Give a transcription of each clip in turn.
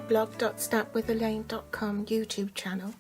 blog.stampwithelaine.com YouTube channel,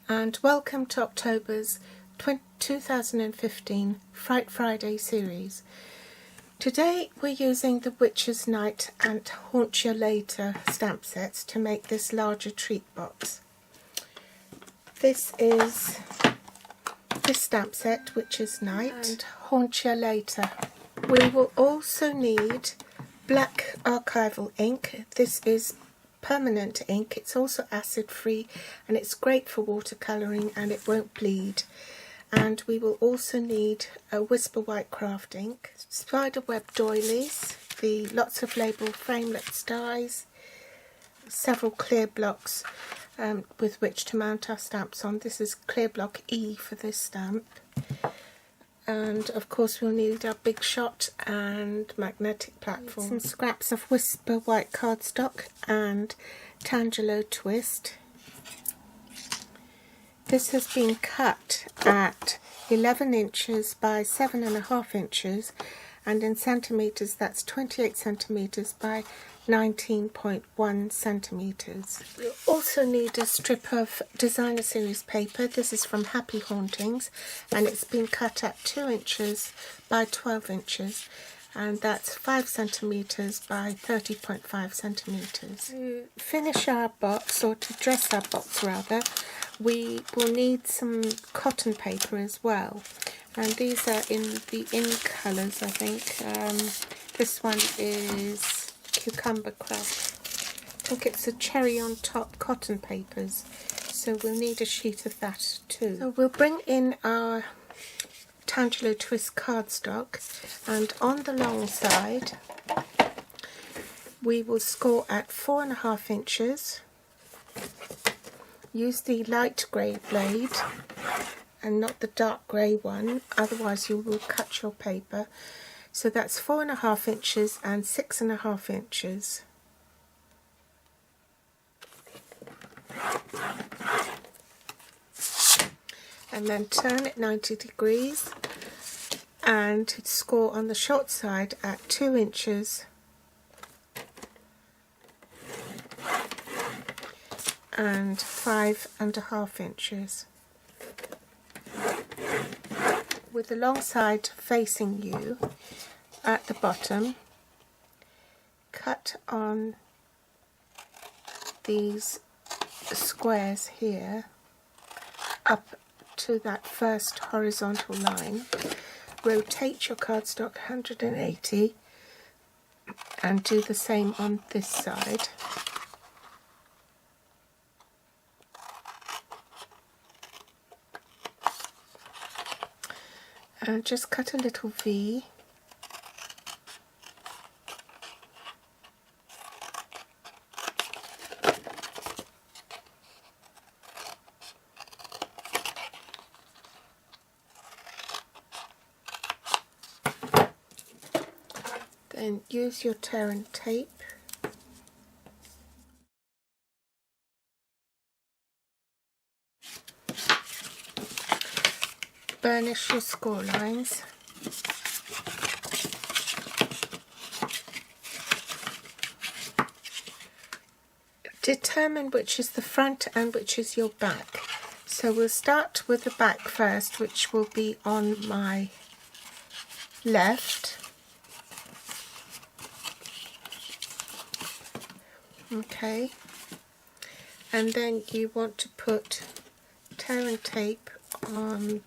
and welcome to October's 2015 Fright Friday series. Today we're using the Witches'Night and Haunt You Later stamp sets to make this larger treat box. This is this stamp set, Witches'Night and Haunt You Later. We will also need black archival ink. This is permanent ink. It's also acid free and it's great for watercolouring and it won't bleed. And we will also need a Whisper White craft ink, spiderweb doilies, the lots of label framelits dies, several clear blocks with which to mount our stamps on. This is clear block E for this stamp. And of course we'll need our big shot and magnetic platform. Some scraps of Whisper White cardstock and Tangelo twist. This has been cut at 11 inches by 7.5 inches, and in centimetres that's 28 centimetres by 19.1 centimetres. We'll also need a strip of designer series paper. This is from Happy Hauntings and it's been cut at 2 inches by 12 inches, and that's 5 centimetres by 30.5 centimetres. To finish our box, or to dress our box rather, we will need some cotton paper as well, and these are in the in colours, I think. This one is Cucumber Crab. I think it's a cherry on top cotton papers, so we'll need a sheet of that too. So we'll bring in our Tangelo twist cardstock, and on the long side we will score at 4.5 inches. Use the light grey blade and not the dark grey one, otherwise you will cut your paper. So that's 4.5 inches and 6.5 inches. And then turn it 90 degrees and score on the short side at 2 inches and 5.5 inches. With the long side facing you at the bottom, cut on these squares here up to that first horizontal line. Rotate your cardstock 180 and do the same on this side. And just cut a little V. Then use your tear and tape. Burnish your score lines. Determine which is the front and which is your back. So we'll start with the back first, which will be on my left. Okay. And then you want to put tear and tape on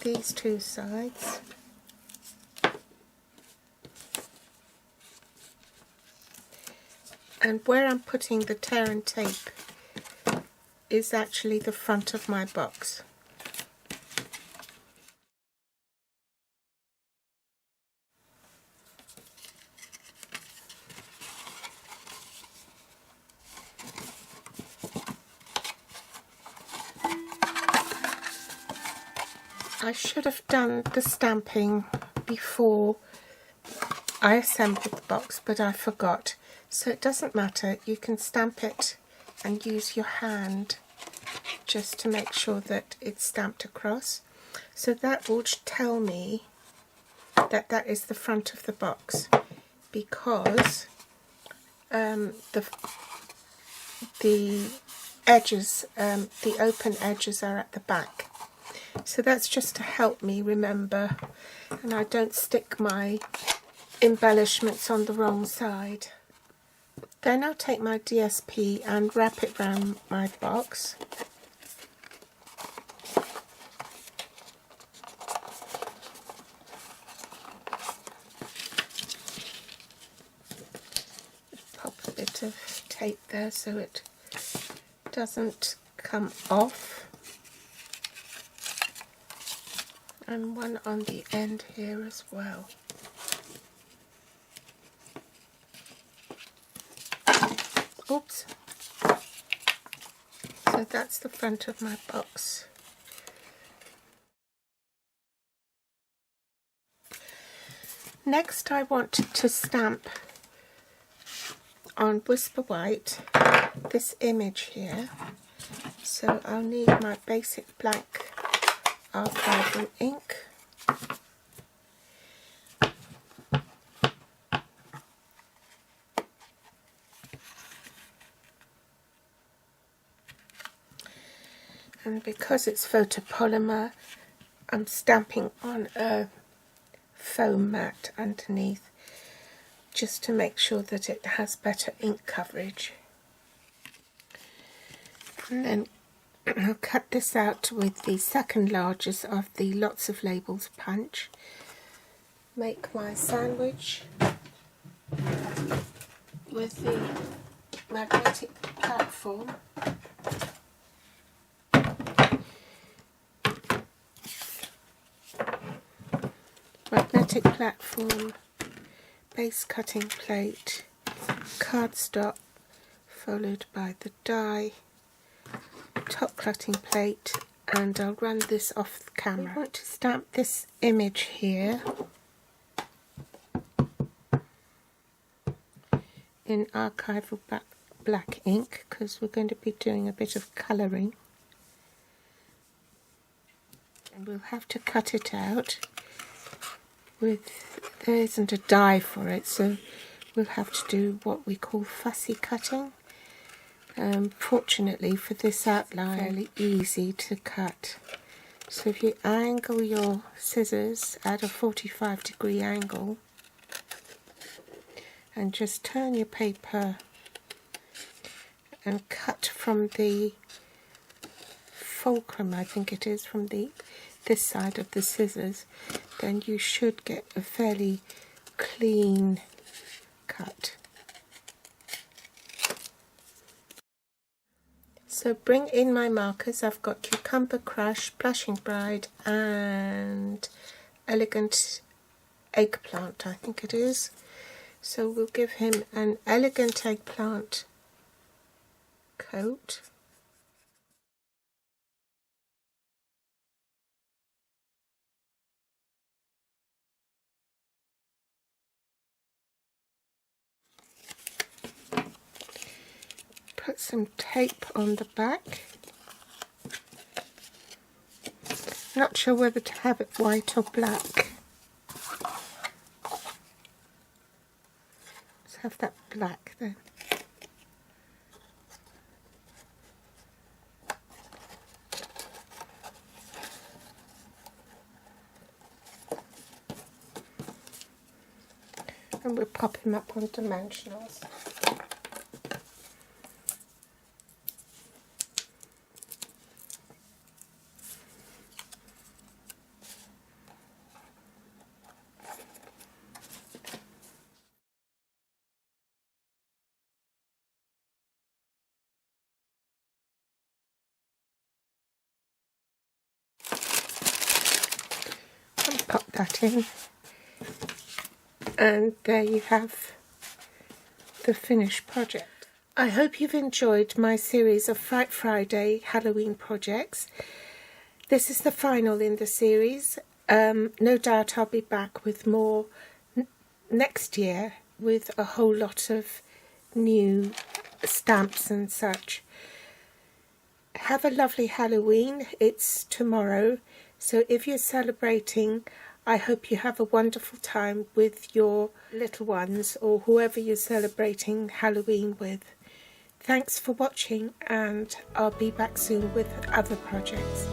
these two sides, and where I'm putting the tear and tape is actually the front of my box. I should have done the stamping before I assembled the box, but I forgot. So it doesn't matter, you can stamp it and use your hand just to make sure that it's stamped across. So that will tell me that that is the front of the box, because the edges, the open edges are at the back. So that's just to help me remember and I don't stick my embellishments on the wrong side. Then I'll take my DSP and wrap it around my box. Pop a bit of tape there so it doesn't come off. And one on the end here as well. Oops. So that's the front of my box. Next I want to stamp on Whisper White this image here. So I'll need my basic black archival ink. And because it's photopolymer, I'm stamping on a foam mat underneath just to make sure that it has better ink coverage. And then I'll cut this out with the second largest of the Lots of Labels punch. Make my sandwich with the magnetic platform. Magnetic platform, base cutting plate, cardstock followed by the die, top cutting plate, and I'll run this off the camera. I want to stamp this image here in archival black ink because we're going to be doing a bit of colouring, and we'll have to cut it out with, there isn't a die for it, so we'll have to do what we call fussy cutting. Fortunately for this outline, fairly easy to cut. So if you angle your scissors at a 45-degree angle and just turn your paper and cut from the fulcrum, I think it is, from this side of the scissors, then you should get a fairly clean cut. So bring in my markers. I've got Cucumber Crush, Blushing Bride and Elegant Eggplant, I think it is. So we'll give him an Elegant Eggplant coat. Put some tape on the back. Not sure whether to have it white or black. Let's have that black then. And we'll pop him up on dimensionals. Pop that in, and there you have the finished project. I hope you've enjoyed my series of Fright Friday Halloween projects. This is the final in the series. No doubt I'll be back with more next year with a whole lot of new stamps and such. Have a lovely Halloween. It's tomorrow. So if you're celebrating, I hope you have a wonderful time with your little ones or whoever you're celebrating Halloween with. Thanks for watching, and I'll be back soon with other projects.